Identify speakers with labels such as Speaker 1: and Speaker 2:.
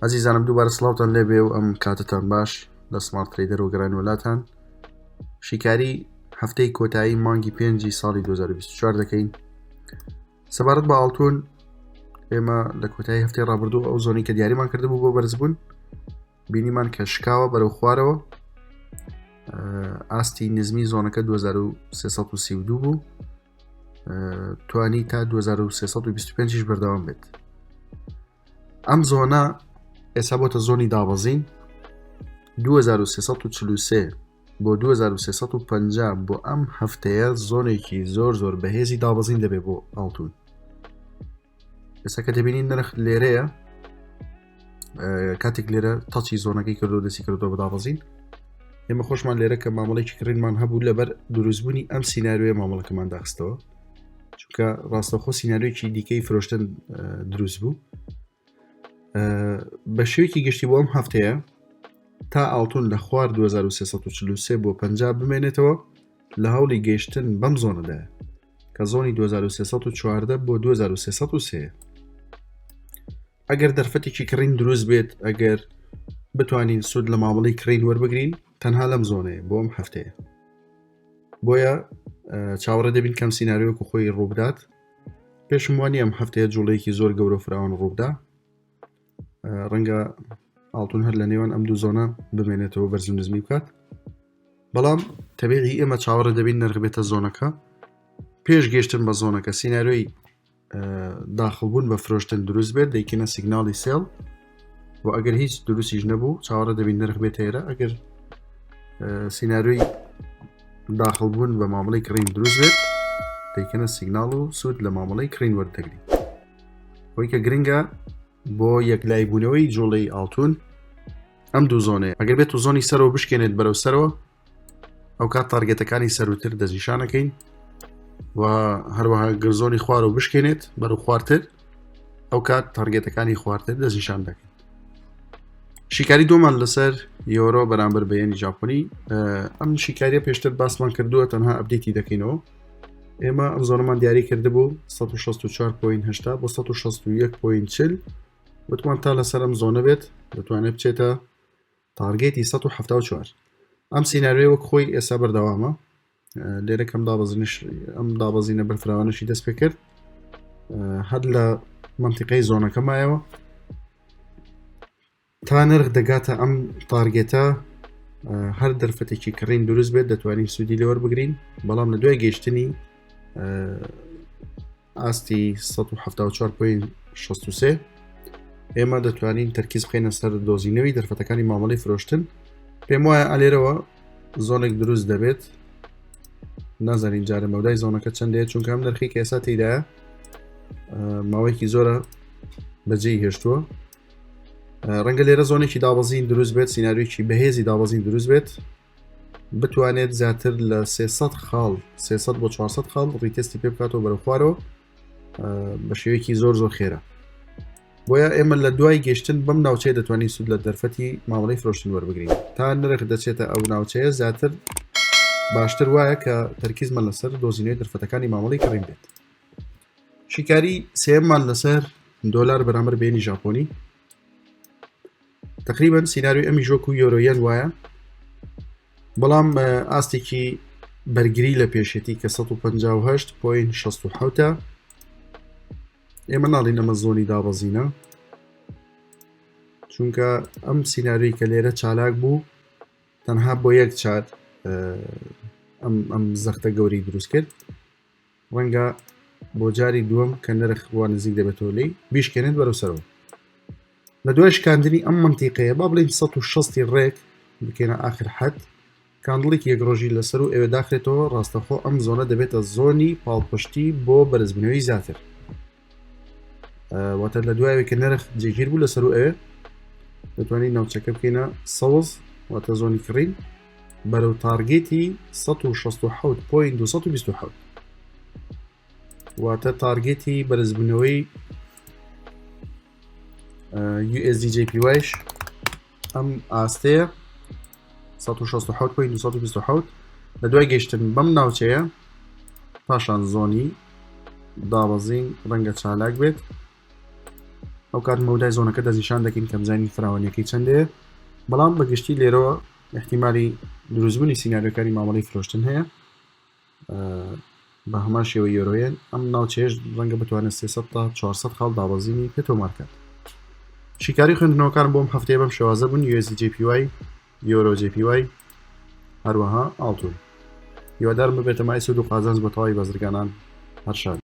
Speaker 1: عزیزانم دووبارە سڵاوتان لێبێ و ئەم کاتتان باش لە سمارت ترێدەر و گەڕان وڵاتان. شیکاری هەفتەی کۆتایی مانگی 5 ساڵی 2024 دەکەین. سەبارەت بە ئاڵتون ئێمە لە کۆتایی هەفتەی ڕابردوو ئەو زۆنی کە دیاریمان کردبوو بۆ بەرزبوون بینیمان کە شکاوە بەرەو خوارەوە. ئاستی نزمی زۆنەکە 2332 بوو، توانی تا 2325 بەردەوام بێت. ئەم زۆنە ئێستا بۆتە زۆنی دابەزین 2343 بۆ 2350 بۆ ئەم هەفتەیە زۆنێکی زۆر بەهێزی دابەزین دەبێت بۆ ئاڵتون. ئێستا کە دەبینین نرخ لێرەیە، کاتێک لێرە تەچی زۆنەکەی کردو دەستی کردەوە بە دابەزین. ئێمە خۆشمان لێرە کە مامەڵێکی کڕینمان هەبوو لەبەر دروستبوونی ئەم سیناریۆیە مامەڵەکەمان داخستەوە، چونکە ڕاستەخۆ سیناریۆیەکی دیکەی فرۆشتن دروست بوو. بە شێوەیەکی گشتی بۆ ئەم هەفتەیە تا ئاڵتون لە خوار 2343 بۆ 50 بمێنێتەوە لە هەوڵی گەیشتن بەم زۆنەدایە کە زۆنی 2314 بۆ 2303. ئەگەر دەرفەتێکی کڕین دروست بێت، ئەگەر بتوانین سود لە مامەڵەی کڕین وەربگرین، تەنها لەم زۆنەیە بۆ ئەم هەفتەیە. بۆیە چاوەڕێ دەبین کەم سیناریۆکو خۆی ڕووبدات. پێشم وانی ئەم هەفتەیە جوڵەیەکی زۆر گەورە فراوان ڕووبدا، ڕەنگە ئاڵتون هەر لە نێوان ئەم دوو زۆنە بمێنێتەوە بەرز و نزمی بکات. بەڵام تەبیعی ئێمە چاوەڕێ دەبین نرخبێتە زۆنەکە پێش گەیشتن بە زۆنەکە سیناریۆی داخڵبوون بە فرۆشتن دروست بێت، دەیکەنە سیگناڵی سێڵ بۆ ئەگەر هیچ دروستیش نەبوو چاوەڕێ دەبین نرخ بێت هێرە. ئەگەر سیناریۆی داخڵبوون بە مامەڵەی کڕین دروست بێت، دەیکەنە سیگناڵ و سود لە مامەڵەی کڕین وەردەگرین. خۆی کە گرنگە بۆ یەکلایبوونەوەی جوڵەی ئاڵتون ئەم دوو زۆنەیە. ئەگەر بێت و زۆنی سەرەوە بشکێنێت بەرەو سەرەوە، ئەو کات تارگێتەکانی سەروتر دەستنیشانەکەین، و هەروەها گەر زۆنی خوارەوە بشکێنێت بەرەو خوارتر، ئەو کات تارگێتەکانی خوارتر دەستنیشان دەکەین. شیکاری دوومان لەسەر یۆرۆ بەرامبەر بە یێنی ژاپۆنی. ئەم شیکاریە پێشتر باسمان کردووە، تەنها ئەپدێتی دەکەینەوە. ئێمە ئەم زۆنەمان دیاری کردبوو 164.8 بۆ 161.40، وتمان تا لەسەر ئەم زۆنە بێت دەتوانێت بچێتە تارگێتی 174. ئەم سیناریۆ وەک خۆی ئێستا بەردەوامە. لێرە کەم ئەم دابەزینە بەرفراوانشی دەست پێ کرد، هەر لە منتیقەی زۆنەکەمایەوە تا نرخ دەگاتە ئەم تارگێتە. هەر دەرفەتێکی کڕین دروست بێت دەتوانین سوودی لێوە بگرین، بەڵام لە دوای گەیشتنی ئاستی 174.63 ئێمە دەتوانین تەرکیز بخەینە سەر دۆزینەوەی دەرفەتەکانی مامەڵەی فرۆشتن. پێم وایە ئالێرەوە زۆنێک دروست دەبێت، نازانین جارە مەودای زۆنەکە چەندەیە، چونکە ئەم نرخی کە ئێستا تێدایە ماوەیەکی زۆرە بەجێی هێشتووە. ڕەنگە لێرە زۆنێکی دابەزین دروست بێت، سیناریۆیەکی بەهێزی دابەزین دروست بێت، بتوانێت زیاتر لە 300 خاڵ 300 بۆ 400 خاڵ ڕیتستی پێ بکاتەوە بەرەو خوارەوە بە شێوەیەکی زۆر خێرە. بۆیە ئێمە لە دوای گەشتن بەم ناوچەیە دەتوانین سود لە دەرفەتی مامەڵەی فرۆشتن وەربگرین تا نرخ دەچێتە ئەو ناوچەیە زیاتر باشتر وایە کە تەرکیزمان لەسەر دۆزینەوەی دەرفەتەکانی مامەڵەی کڕین بێت. شیکاری سێممان لەسەر دۆلار بەرامبەر بە یێنی ژاپۆنی. تقریبا سیناریۆ ئەمی ژۆک و یۆرۆیەن وایە، بەڵام ئاستێکی بەرگری لە پێشێتی کە 158.67. ئێمە ناڵین ئەمە زۆنی دابەزینە، چونکە ئەم سیناریۆی کە لێرە چالاک بوو تەنها بۆ یەک چار ئەم زەختە گەوری دروست کرد. ڕەنگە بۆ جاری دووەم کە نرخ وان نزیک دەبێتەوە لی بیشکێنێت بەرەو سەرەوە. لە دوای شکاندنی ئەم منتیقەیە با بڵین 160 ڕێک بکەینە ئاخر حەد، کاندڵێکی یەک ڕۆژی لەسەر و ئێوە داخرێتەوە. ڕاستەخۆ ئەم زۆنە دەبێتە زۆنی پاڵپشتی بۆ بەرزبوونەوەی زیاتر، واتە لە دوایەوەی کە نرخ جێگیر بوو لەسەر و ئێوە دەتوانین ناوچەکە بکەینە سەوز، واتە زۆنی کڕین بەرەو تارگێتی 167.227، واتە تارگێتی بەرزبوونەوەی USDJPY ئەم ئاستەیە 167.227. لە دوای گەیشتن بەم ناوچەیە پاشان زۆنی دابەزین ڕەنگە چالاک بێت، ئەو کات مەودای زۆنەکە دەستنیشان دەکەین کە بزانین فراوانیەکەی چەندەیە بەڵام بەگشتی لێرەوە احتیمالی دروستبوونی سیناریۆکاری مامەڵەی فرۆشتن هەیە بە هەمان شێوە یۆرۆیەن ئەم ناوچێش ڕەنگە بتوانێت 300 تا 400 خاڵ دابەزینی پێتۆ مارکات شیکاری خوێندنەوەکان بۆم هەفتەیە بەم شێوازە بوون USD JPY یۆرۆ JPY هەروەها ئاڵتون هیوادارم ببێتە مای سود و قازانج بە تەواوی بەزرگانان هەر شاد